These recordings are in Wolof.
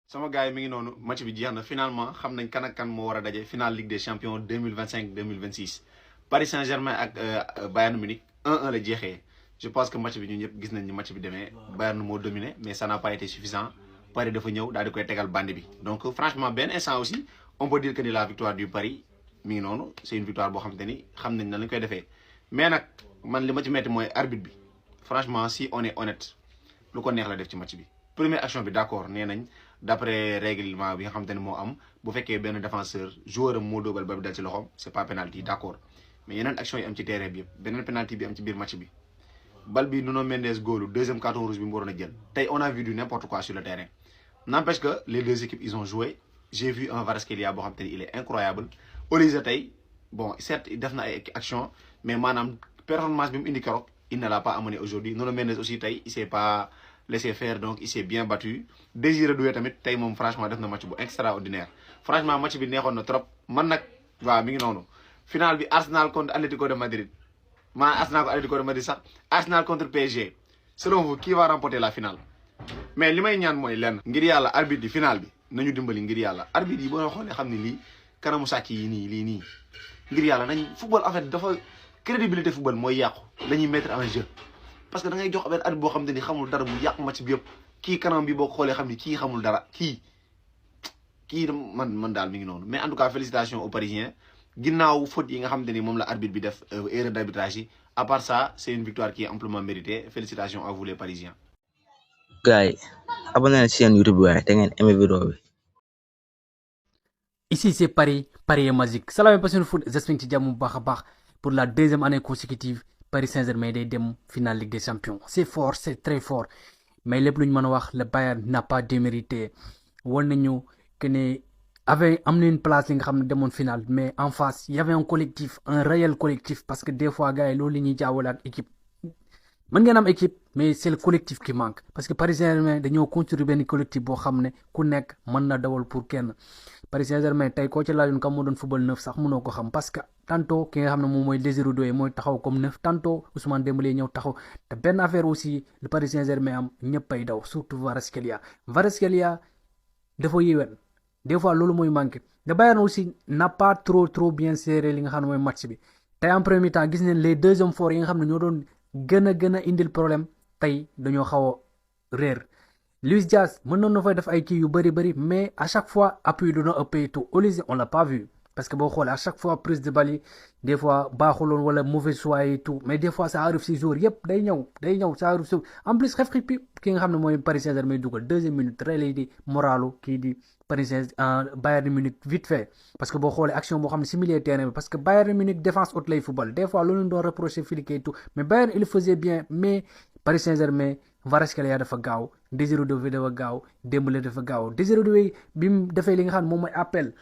sama gars yi mi ngi noonu match bi jeex na finalement xam nañ kan ak kan moo war a daje final Ligue des champions 2025 2026 Paris Saint-Germain ak Bayern Munich 1-1 la jeexee je pense que match bi ñun ñëpp gis nañ ni match bi demee Bayern moo dominé mais ça n'a pas été suffisant Paris dafa ñëw daal di koy tegal bandi bi donc franchement benn instant aussi on peut dire que ni la victoire du Paris mi ngi noonu c'est une victoire boo xam te ni xam nañ na lañ koy defee mais nag man li ma ci metti mooy arbitre bi franchement si on est honnête lu ko neex la def ci match bi première action bi d'accord nee nañ d'après règlement bi nga xamante ne moo am bu fekkee benn défenseur joueur am moo dóobal ba bi dal ci loxoom c'est pas penalty d'accord mais yeneen action yi am ci terrain bi yëpp beneen penalty bi am ci biir match bi bal bi Nuno Mendes góolu deuxième carton rouge bi mu waroon a jël tey on a vu du n'importe quoi sur le terrain n'empêche que les deux équipes ils ont joué j'ai vu un Kvaratskhelia boo xam te ne il est incroyable Olise tey bon certes def na ay action mais maanaam performance bi mu indi keroog il ne l'a pas amené aujourd'hui Nuno Mendes aussi tey il s'est pas laissé faire donc il s'est bien battu Désiré Doué tamit tey moom franchement def na match bu extraordinaire franchement match bi neexoon na trop man nag waaw mi ngi noonu final bi Arsenal contre Atlético de Madrid Arsenal contre Atlético de Madrid sax Arsenal contre PSG selon vous qui va remporter la finale mais li may ñaan mooy lenn ngir yàlla arbitre yi final bi nañu dimbali ngir yàlla arbitre yi boo xoolee xam ne lii kanamu sàcc yi nii lii nii ngir yàlla nañ football en fait dafa crédibilité football mooy yàqu la ñuy mettre en jeu parce que da ngay jox benn arbitre boo xam te ni xamul dara mu yàq match bi yëpp kii kanam bi boo ko xoolee xam ni kii xamul dara kii man daal mi ngi noonu mais en tout cas félicitations aux Parisiens ginnaaw faute yi nga xam te ni moom la arbitre bi def erreur d'arbitrage yi à part ça c'est une victoire qui est amplement méritée félicitations à vous les Parisiens. gars yi abonné na ci chaîne YouTube waaye te ngeen aimé vidéo bi. Ici c'est Paris est magique salaam passion foot j'espère ci jàmm bu baax a baax pour la deuxième année consécutive Paris Saint-Germain day dem finale Ligue des Champions c'est fort c'est très fort mais lépp lu ñu mën a wax le Bayern n'a pas démérité woon nañu que ne am na une place li nga xam ne demoon finale mais en face il y avait un collectif un réel collectif parce que des fois gars yi loolu li ñuy jaawale ak équipe mën ngeen am équipe mais c'est le collectif qui manque parce que Paris Saint-Germain dañoo construire benn collectif boo xam ne ku nekk mën na dawal pour kenn Paris Saint-Germain tey koo ci laajoon kam moo doon football neuf sax mënoo ko xam parce que tantôt ki nga xam ne moom mooy Désiré Doué mooy taxaw comme neuf tantôt Ousmane Dembélé ñëw taxaw te benn affaire aussi le Paris Saint-Germain am ñëpp ay daw surtout Kvaratskhelia dafa yéwén des fois loolu mooy manqué le Bayern aussi n'a pas trop bien serré li nga xam ne mooy match bi tey en premier temps gis neen les deux hommes forts yi nga xam ne ñoo doon gën a indil problème tey dañoo xaw a réer Luis Diaz mën na fay def ay kii yu bëri mais à chaque fois appui dina ëppee tout Olise on l'a pas vu parce que boo xoolee à chaque fois prise de balle yi des fois baaxuloon wala mauvais choix et tout mais des fois ça arrive si jour yëpp day ñëw ça arrive si en plus xef ki nga xam ne mooy Paris Saint-Germain dugal deuxième minute relay di moralu kii di Paris Saint-Germain Bayern Munich vite fait parce que boo xoolee action boo xam ne si milieu terrain bi parce que Bayern Munich défense haute lay football des fois loolu ñu doon reprocher Flick et tout mais Bayern il faisait bien mais Paris Saint-Germain Kvaratskhelia dafa gaaw Désiré Doué dafa gaaw Dembélé dafa gaaw Désiré Doué bi mu defee li nga xam ne moom mooy appel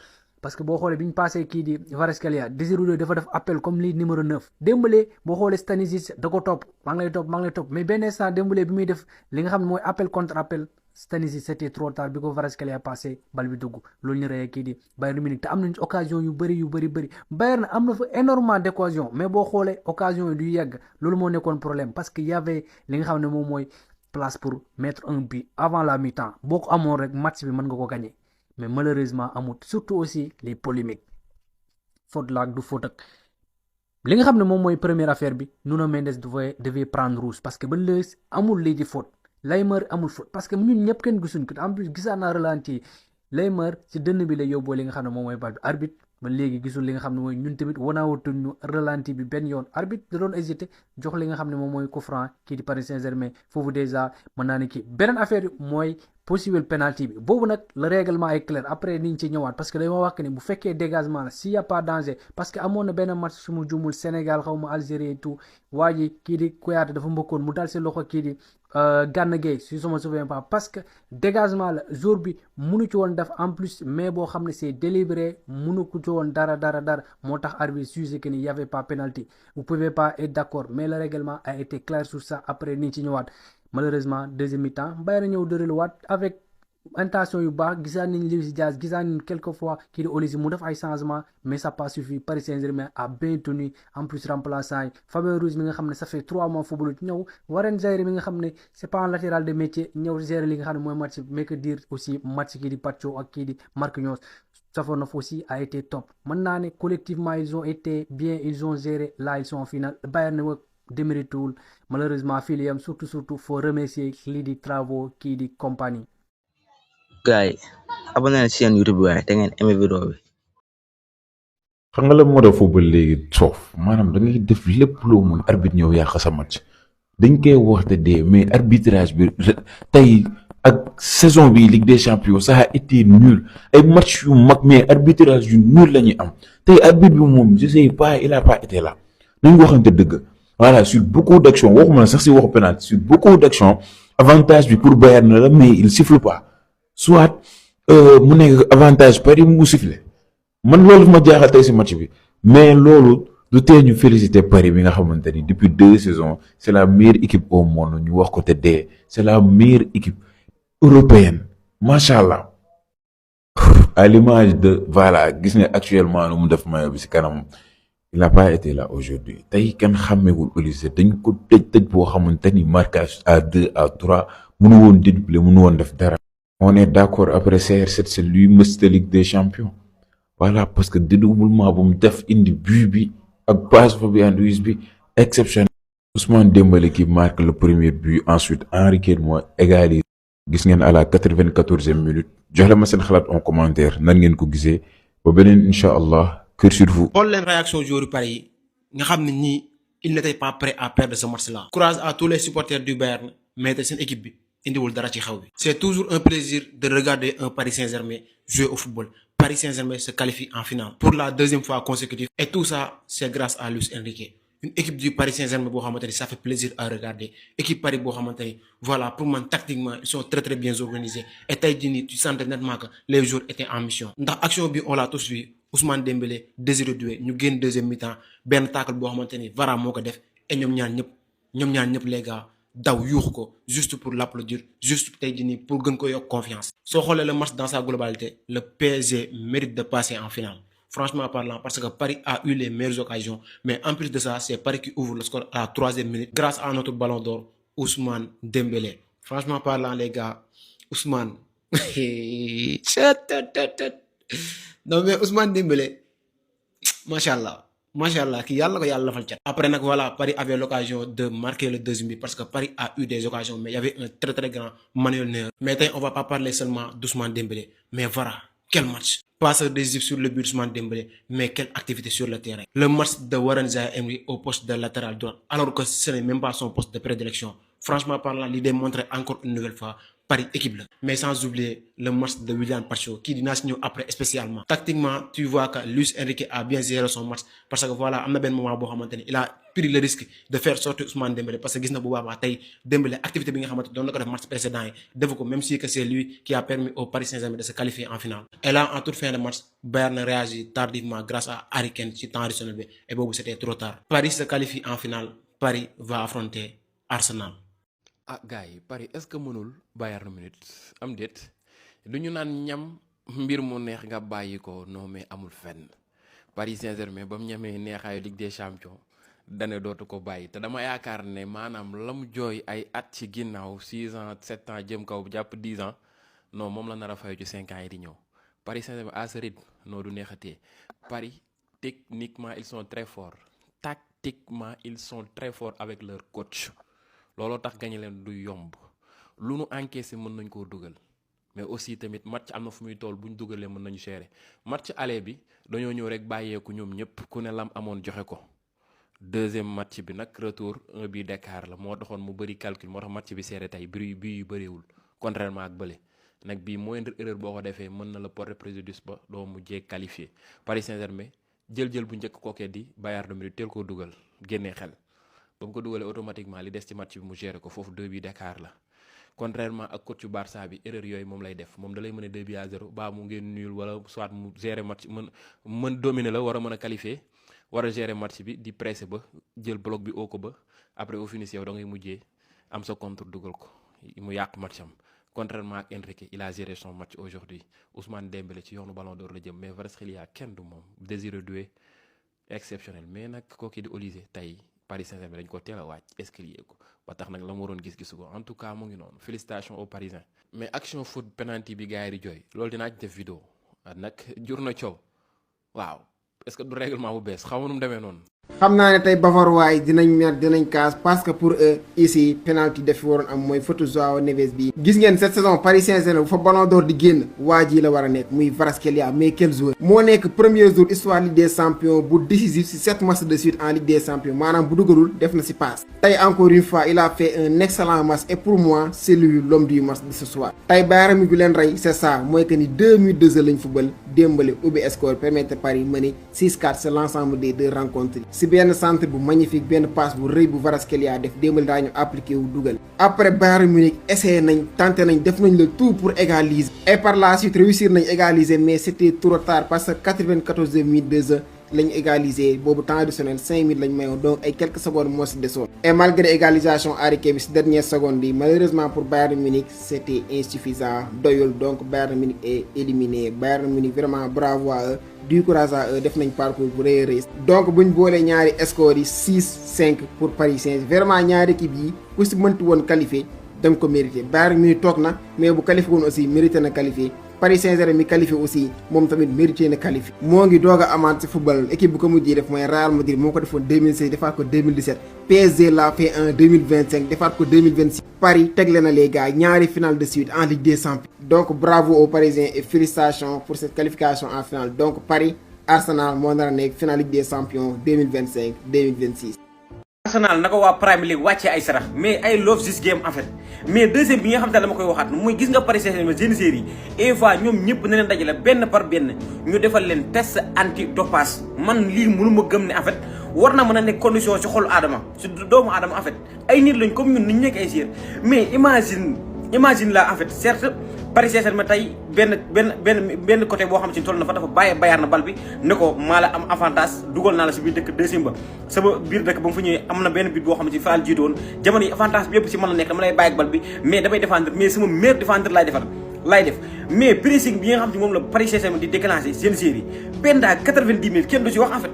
parce que boo xoolee bi ñu passé kii di Kvaratskhelia Désiré Doué dafa def appel comme lii numéro 9 Dembélé boo xoolee Stanisic da ko topp maa ngi lay topp mais benn instant Dembélé bi muy def li nga xam ne mooy appel contre appel Stanisic c'était trop tard bi ko Kvaratskhelia passé bal bi dugg loolu ñu reyee kii di Bayern Munich te am nañu occasion yu bëri Bayern am na fa énormément d'occasion mais boo xoolee occasion yi du yegg loolu moo nekkoon problème parce que y avait li nga xam ne moom mooy place pour mettre un but avant la mi-temps boo ko amoon rek match bi mën nga ko gagner mais malheureusement amut surtout aussi les polémiques faute la ak du faute ak li nga xam ne moom mooy première affaire bi Nuno Mendes devait prendre rouge parce que ba léegi amul lii di faute Neymar amul faute parce que ñun ñëpp kenn gisuñ ko en plus gisaan naa ralenti Neymar ci dënn bi la yóbboo li nga xam ne moom mooy bal bi arbitre ba léegi gisul li nga xam ne mooy ñun tamit wanaawatuñu ralenti bi benn yoon arbitre da doon hésité jox li nga xam ne moom mooy coup franc kii di Paris Saint-Germain foofu déjà mën naa ne kii beneen affaire mooy possible penalty bi boobu nag le règlement est clair après niñ ci ñëwaat parce que dañoo wax que ni bu fekkee dégagement la s'il y a pas danger parce que amoon na benn match su mu jumul Sénégal xaw ma Algérie et tout waa ji kii di Kouyaté dafa mbëkkoon mu dal si loxo kii di Gana Gueye si je me souviens pas parce que dégagement la jour bi munu ci woon def en plus mais boo xam ne c'est délibéré munu ko ci woon dara moo tax arbitre jugé que ni y avait pas penalty vous pouvez pas être d'accord mais le règlement a été clair sur ça après niñ ci ñëwaat malheureusement deuxième mi-temps Bayern ñëw dëraluwaat avec intention yu baax gisaan nañ Luis Diaz gisaan nañ quelquefois kii di Olise mu def ay changement mais ça pas suffi. Paris Saint-Germain a bien tenu en plus remplaçant yi Fabien Ruiz mi nga xam ne ça fait 3 mois football ñëw Warren Zaïre mi nga xam ne c'est pas un latéral de métier ñëw gérer li nga xam ne mooy match mais que dire aussi match kii di Pacho ak kii di Marquinhos Safonov aussi a été top. Mën naa ne collectivement ils ont été bien, ils ont géré, là ils sont en finale. Bayern ne démérite tout malheureusement fii li am surtout faut remercier lii di travaux kii di compagnie. gaay abonné leen ci seen YouTube waaye te ngeen aimé vidéo bi. xam nga la moo def football léegi soof maanaam da ngay def lépp loo mun arbitre ñëw yàq sa match dañ koy wax te dee mais arbitrage bi tey ak saison bi Ligue des Champions ça a été nul ay match yu mag mais arbitrage yu nul la ñuy am tey arbitre bi moom je sais pas il a pas été là nañ waxante dëgg voilà sur beaucoup d'actions waxuma la sax si waxu penalty sur beaucoup d'actions avantage bi pour Bayern la mais il siffle pas soit mu nekk avantage Paris mu siffle man loolu ma jaaxal tey si match bi mais loolu du tee ñu féliciter Paris bi nga xamante ni depuis 2 saisons c'est la meilleure équipe au monde ñu wax ko te dee c'est la meilleure équipe européenne macha allah à l'image de voilà gis nga actuellement nu mu def maillot bi si kanam il n'a pas été là aujourd'hui tey kenn xàmmewul Olise dañ ko tëj boo xamante ni marquage à 2 à 3 mënu woon dédoubler mënu woon def dara. On est d'accord après CR7 c'est lui must Ligue des Champions voilà parce que dédoublement bu mu def indi but bi ak passe Fabien Ruiz bi exceptionnel. Ousmane Dembélé qui marque le premier but ensuite Henri Guédouin égalise gis ngeen à la 94e minute jox la ma seen xalaat en commentaire nan ngeen ko gisee ba beneen incha allah cœur sur vous. xool leen réaction joueur yu Paris yi nga xam ne ñii il n'était pas prêt à perdre ce match là. Courage à tous les supporters du Bayern mais te seen équipe bi indiwul dara ci xew bi. c'est toujours un plaisir de regarder un Paris Saint-Germain jouer au football. Paris Saint-Germain se qualifie en finale pour la 2e fois consécutive et tout ça c'est grâce à Luis Enrique. Une équipe du Paris Saint-Germain boo xamante ni ça fait plaisir à regarder équipe Paris boo xamante ni voilà pour man tactiquement ils sont très bien organisés et tey jii nii tu sentais nettement que les joueurs étaient en mission. ndax action bi on l'a tous vu Ousmane Dembélé Désiré Doué ñu génn 2e mi-temps benn tacle boo xamante ni Varane moo ko def et ñoom ñaar ñëpp les gars daw yuuxu ko juste pour l'applaudir juste tey jii nii pour gën ko yokk confiance. soo xoolee le match dans sa globalité le PSG mérite de passer en finale. Franchement parlant, parce que Paris a eu les meilleures occasions, mais en plus de ça, c'est Paris qui ouvre le score à la 3e minute grâce à notre ballon d'or, Ousmane Dembélé. Franchement parlant, les gars, Ousmane. Non, mais Ousmane Dembélé, machallah, qui yalla ko yalla fal chat. Après, voilà, Paris avait l'occasion de marquer le 2e but parce que Paris a eu des occasions, mais il y avait un très grand Manuel Neuer. Maintenant, on va pas parler seulement d'Ousmane Dembélé, mais voilà, quel match! Passeur décisif sur le but Ousmane Dembélé, mais quelle activité sur le terrain. Le match de Warren Zaïre au poste de latéral droit, alors que ce n'est même pas son poste de prédilection. Franchement parlant, l'idée montre encore une nouvelle fois Paris équipe là. Mais sans oublier le match de William Pacho qui dit après spécialement. Tactiquement, tu vois que Luis Enrique a bien géré son match parce que voilà, am na benn moment boo xamante ni il a pris le risque de faire sortir Ousmane Dembélé parce que gis na bu baax tey Dembélé activité bi nga xamante doon na ko def match précédent yi def ko même si que c'est lui qui a permis au Paris Saint-Germain de se qualifier en finale. Et là en toute fin de match Bayern réagit tardivement grâce à Harry Kane ci temps additionnel bi et boobu c'était trop tard. Paris se qualifie en finale. Paris va affronter Arsenal. ah gars yi Paris est-ce que mënul Bayern Munich am déet lu ñu naan ñam mbir mu neex nga bàyyi ko non mais amul fenn Paris Saint-Germain ba mu ñamee neexaayu Ligue des Champions dane dootu ko bàyyi te dama yaakaar ne maanaam la mu jooy ay at ci ginnaaw 6 ans 7 ans jëm kaw jàpp 10 ans non moom la nar a fayu ci 5 ans yi di ñëw Paris Saint-Germain à ce rythme non du neexatee Paris techniquement ils sont très forts tactiquement ils sont très forts avec leur coach looloo tax gañe leen du yomb lu nu encaissé mën nañ koo dugal mais aussi tamit match am na fu muy toll bu ñu dugalee mën nañu gérer match aller bi dañoo ñëw rek bàyyeeku ñoom ñëpp ku ne lam amoon joxe ko 2e match bi nag retour 1 but d'écart la moo taxoon mu bëri calcul moo tax match bi serré tey bii yu bëriwul contrairement ak bële nag bii moindre erreur boo ko defee mën na la porter préjudice ba doo mujjee qualifié Paris Saint-Germain jël bu njëkk kookee di Bayern Munich teel koo dugal génnee xel ba mu ko dugalee automatiquement li des ci match bi mu gérer ko foofu 2 buts d'écart la contrairement ak coach Barça bi erreur yooyu moom lay def moom da lay mën a 2 buts à 0 baa mu ngeen nul wala soit mu gérer match mën dominer la war a mën a qualifier war a gérer match bi di presser ba jël bloc bi oo ko ba après au finish yow da ngay mujjee am sa contre dugal ko mu yàq match am contrairement ak Enrique il a géré son match aujourd'hui. Ousmane Dembélé ci yoonu Ballon d'Or la jëm mais Kvaratskhelia kenn du moom Désiré Doué exceptionnel mais nag kooki di Olise tey Paris Saint-Germain dañ ko teel a wàcc escalier ko ba tax nag la mu waroon gis-gisu ko en tout cas mu ngi noonu félicitations aux Parisiens. mais action foot penalty bi gars yi di jooy loolu dinaa ci def vidéo nag jur na coow waaw est-ce que du règlement bu bees xaw ma nu mu demee noonu. xam naa ne tey bavarois yi dinañ mer dinañ kaas parce que pour eux ici penalty def waroon am mooy faute João Neves bi gis ngeen cette saison Paris Saint-Germain bu fa Ballon d'Or di génn waa ji la war a nekk muy Kvaratskhelia mais quel joueur moo nekk premier jour histoire Ligue des Champions bu décisif si 7 matchs de suite en Ligue des Champions maanaam bu dugalul def na si passe tey encore une fois il a fait un excellent match et pour moi c'est lui l'homme du match de ce soir tey Bayern mi bi leen rey c'est ça mooy que ni 2 minutes de jeu lañ football Dembélé ubbi score permettre Paris mener 6-4 sur l'ensemble des deux rencontres si benn centre bu magnifique benn passe bu rëy bu Kvaratskhelia def Dembélé daañu appliqué wu dugal après Bayern Munich essayé nañ tenté nañ def nañ le tout pour égaliser et par la suite réussir nañ égaliser mais c'était trop tard parce que 94 minutes de jeu lañ égaliser boobu temps additionnel 5 minutes lañ mayoon donc ay quelques secondes moo si desoon et malgré égalisation Harry Kane bi si dernière seconde yi malheureusement pour Bayern Munich c'était insuffisant doyul donc Bayern Munich est éliminé Bayern Munich vraiment bravo à eux du courage à eux def nañ parcours bu rëy a rëy donc buñ boolee ñaari score yi 6-5 pour Paris Saint-Germain vraiment ñaari équipe yi ku si mënti woon qualifié dem ko mérité Bayern Munich toog na mais bu qualifié woon aussi mérité na qualifié Paris Saint-Germain mi qualifié aussi moom tamit mérité na qualifié moo ngi doog a amaat ci football équipe bu ko mujjee def mooy Real Madrid moo ko defoon 2016 defaat ko 2017 PSG l'a fait en 2025 defaat ko 2026 Paris tegle na les gars ñaari finale de suite en Ligue des Champions donc bravo aux Parisiens et félicitations pour cette qualification en finale donc Paris Arsenal moo nar a nekk finale Ligue des Champions 2025-2026 Arsenal na ko waa Premier League wàccee ay sarax mais ay love this game en fait mais deuxième bi nga xam te ne dama koy waxaat mooy gis nga Paris Saint-Germain jeune série yi fois ñoom ñëpp na leen dajale benn par benn ñu defal leen test anti dopage man lii mënu ma gëm ne en fait war na mën a nekk condition si xolu aadama si doomu aadama en fait ay nit lañ comme ñun ni ñu nekk ay séer mais imagine la en fait certes Paris Saint-Germain tey benn côté boo xam si toll na fa dafa bàyyi Bayern na bal bi ne ko maa la am avantage dugal naa la si biir dëkk deuxième ba sama biir dëkk ba mu fa ñëwee am na benn but boo xam si faal jiitu woon jamono yi avantage bi yëpp si mën la nekk dama lay bàyyi ak bal bi mais damay défendre mais sama meilleur défendre laay def mais pressing bi nga xam si moom la Paris Saint-Germain di déclencher seen série benn daa 90 000 kenn du ci wax en fait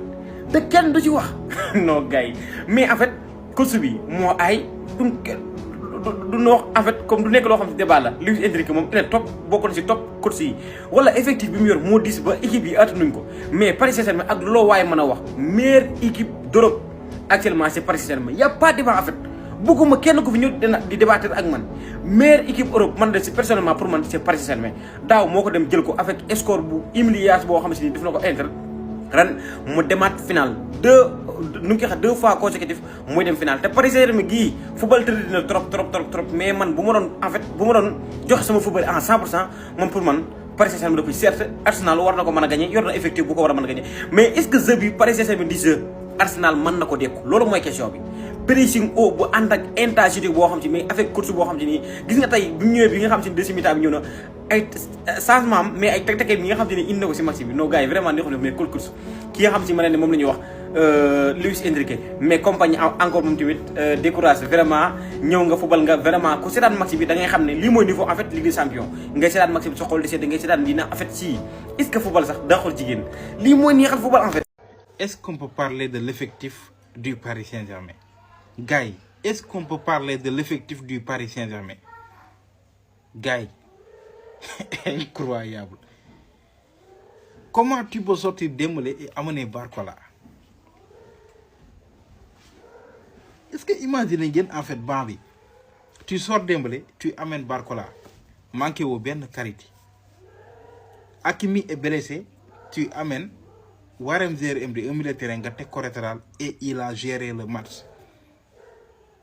te kenn du ci wax non gars yi mais en fait course bi moo aay du wax en fait comme du nekk loo xam si débat la Luis Enrique moom il est top bokk na si top course yi wala effectif bi mu yor moo diis ba équipe yi attanuñ ko mais Paris Saint-Germain ak loo waaye mën a wax meilleure équipe d'Europe actuellement c'est Paris Saint-Germain y a pas débat en fait bëgguma kenn ko fi ñëw di débattre ak man meilleure équipe Europe man de si personnellement pour man c'est Paris Saint-Germain daaw moo ko dem jël ko avec score bu humiliation boo xam si ni def na ko Inter ren mu demaat final deux fois consécutif muy dem final te Paris Saint-Germain gii football tëdd dina trop mais man bu ma doon joxe sama football en 100% moom pour man Paris Saint-Germain da koy certes Arsenal war na ko mën a gagner yor na effectif bu ko war a mën a gagner mais est-ce que jeu bi Paris Saint-Germain di jeu Arsenal mën na ko dékku loolu mooy question bi pressing haut bu ànd ak intensité boo xam ci mais avec course boo xam ci nii gis nga tey bi mu ñëwee bi nga xam ci deuxième mi-temps bi ñëw na ay changement am mais ay teg-teg bi nga xam ci ne indi na ko si match bi non gars yi vraiment neexul mais course ki nga xam ci ma ne moom la ñuy wax Luis Enrique mais compagnie encore moom tamit découragé vraiment ñëw nga football nga vraiment ku seetaan match bi da ngay xam ne lii mooy niveau en fait Ligue des Champions ngay seetaan match bi sa xol di seet ngay seetaan lii na en fait si est-ce que football sax daa xool jigéen lii mooy neexal football en fait. Est-ce qu'on peut parler de l'effectif du Paris Saint-Germain? Gars, est-ce qu'on peut parler de l'effectif du Paris Saint-Germain? Gars, incroyable. Comment tu peux sortir Dembélé et amener Barcola? Est-ce que imaginez en fait Bambi, tu sors Dembélé, tu amènes Barcola, manqué au bien Kariti. Hakimi est blessé, tu amènes Warem Zer Emre, un milieu de terrain, collatéral et il a géré le match.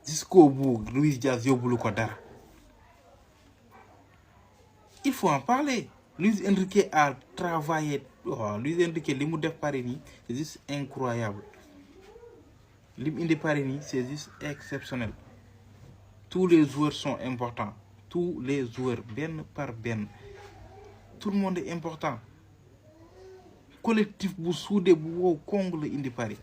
Jusqu'au bout, Luis Diaz yobulu ko dara. Il faut en parler. Luis Enrique a travaillé. Oh, Luis Enrique, li mu def Paris ni, c'est juste incroyable. Li mu indi Paris ni, c'est juste exceptionnel. Tous les joueurs sont importants. Tous les joueurs, ben par ben. Tout le monde est important. Collectif bu soudé bu wow Congo la indi Paris.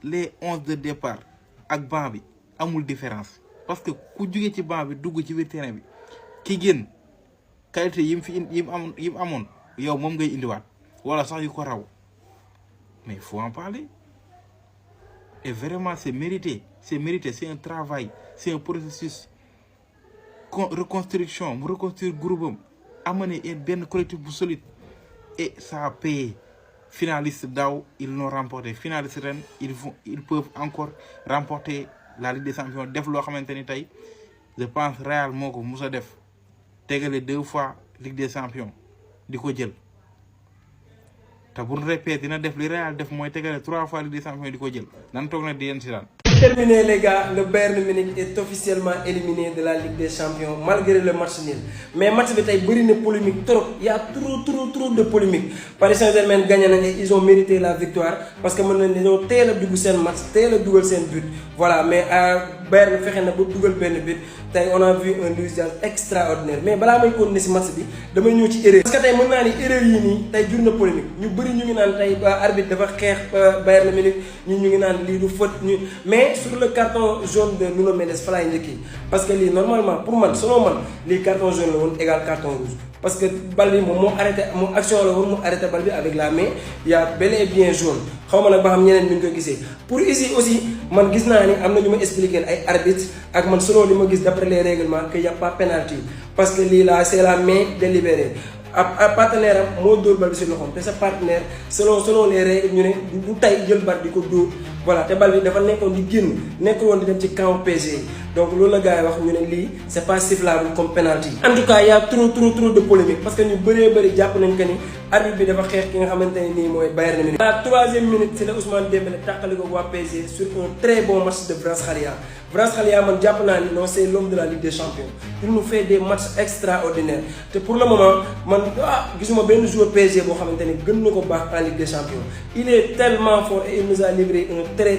Les 11 de départ ak banc bi amul différence parce que ku jóge ci banc bi dugg ci biir terrain bi ki génn qualité yi mu amoon yow moom ngay indiwaat wala sax yu ko raw mais il faut en parler et vraiment c'est mérité c'est un travail c'est un processus reconstruction mu reconstruire groupe am amener benn collectif bu solide et ça a payé. Finalistes daaw ils l'ont remporté finalistes ren ils peuvent encore remporter la Ligue des Champions def loo xamante ni tey je pense Real moo ko mus a def tegale 2 fois Ligue des Champions di ko jël te bu ñu répété dina def li Real def mooy tegale 3 fois Ligue des Champions di ko jël nan toog na di leen si daan. Terminé les gars, le Bayern Munich est officiellement éliminé de la Ligue des Champions malgré le match nul. Mais le match est une polémique trop. Il y a trop de polémique. Paris Saint-Germain gagne et ils ont mérité la victoire parce que maintenant ils ont tel le match, tel le but. Voilà, mais Bayern fait un but. On a vu un usage extraordinaire. Mais bala may continuer ce match bi, dama ñëw ci erreur. Parce que tay mën na ni erreur yi ni tay jur na polémique. Ñu bari ñu ngi naan tay arbitre dafa xex Bayern Munich, ñu ngi naan li du faute ñu mais sur le carton jaune de Nuno Mendes fa laay njëkk parce que lii normalement pour man selon man lii carton jaune la woon égal carton rouge parce que bal bi moom moo arrêté moom action la woon mu arrêté bal bi avec la main il y a bel et bien jaune xaw ma nag ba xam ñeneen ñu ko gisee pour ici aussi man gis naa ni am na ñu ma expliquer ay arbitre ak man selon li ma gis d'après les règlements que y a pas penalty parce que lii là c'est la main délibérée ab partenaire am moo dóor bal bi si loxoom te sa partenaire selon les règles ñu ne du tay jël bal di ko dóor voilà te bal bi dafa nekkoon di génn nekkul woon di dem ci camp PSG donc loolu la gars yi wax ñu ne lii c'est pas sifflable comme penalty. En tout cas y a trop de polémique parce que ñu bëri jàpp nañ que ni arbitre bi dafa xeex ki nga xamante ne nii mooy Bayern Munich. À la 3e minute c'est la Ousmane Dembélé tàqali ko waa PSG sur un très bon match de Kvaratskhelia. Kvaratskhelia man jàpp naa ni non c'est l'homme de la Ligue des Champions il nous fait des matchs extraordinaires te pour le moment man gisuma benn joueur PSG boo xamante ni gën na ko baax en Ligue des Champions il est tellement fort et il nous a livré un très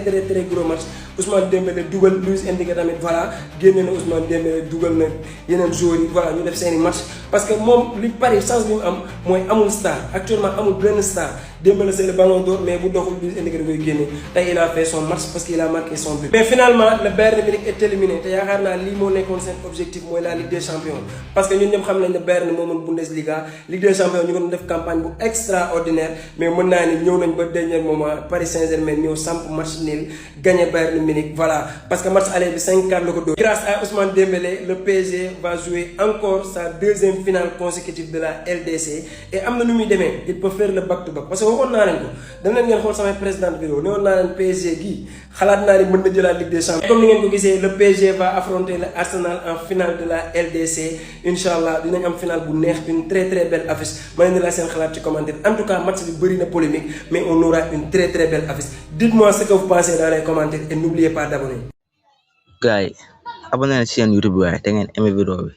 gros match. Ousmane Dembélé dugal Luis Enrique tamit voilà génne na Ousmane Dembélé dugal na yeneen joueurs yi voilà ñu def seeni match parce que moom li Paris chance bi mu am mooy amul star actuellement amul benn star Dembélé c'est le ballon d'or mais bu doxul Luis Enrique da koy génne tey il a fait son match parce qu'il a marqué son but. Mais finalement le Bayern Munich est éliminé te yaakaar naa lii moo nekkoon seen objectif mooy la Ligue des Champions parce que ñun ñëpp xam nañ ne Bayern moo mën Bundesliga Ligue des Champions ñu ko doon def campagne bu extraordinaire mais mën naa ni ñëw nañ ba dernier moment Paris Saint-Germain ñëw samp match nul gagné Bayern Munich voilà parce que match aller bi 5-4 la ko dóor. Grâce à Ousmane Dembélé le PSG va jouer encore sa 2e finale consécutive de la LDC et am na nu muy demee il peut faire le back to back parce que waxoon naa leen ko dem leen ngeen xool samay précédente vidéo ne woon naa leen PSG gii xalaat naa ni mën na jëlaat Ligue des Champions. Comme ni ngeen ko gisee le PSG va affronter le Arsenal en finale de la LDC Inch'Allah dinañ am finale bu neex une très belle affiche ma leen di la seen xalaat ci commentaire en tout cas match bi bëri na polémique mais on aura une très belle affiche dites-moi ce que vous pensez dans les commentaires et n'oubliez pas d'abonner. Gars yi abonné na ci seen YouTube waaye te ngeen aimé vidéo bi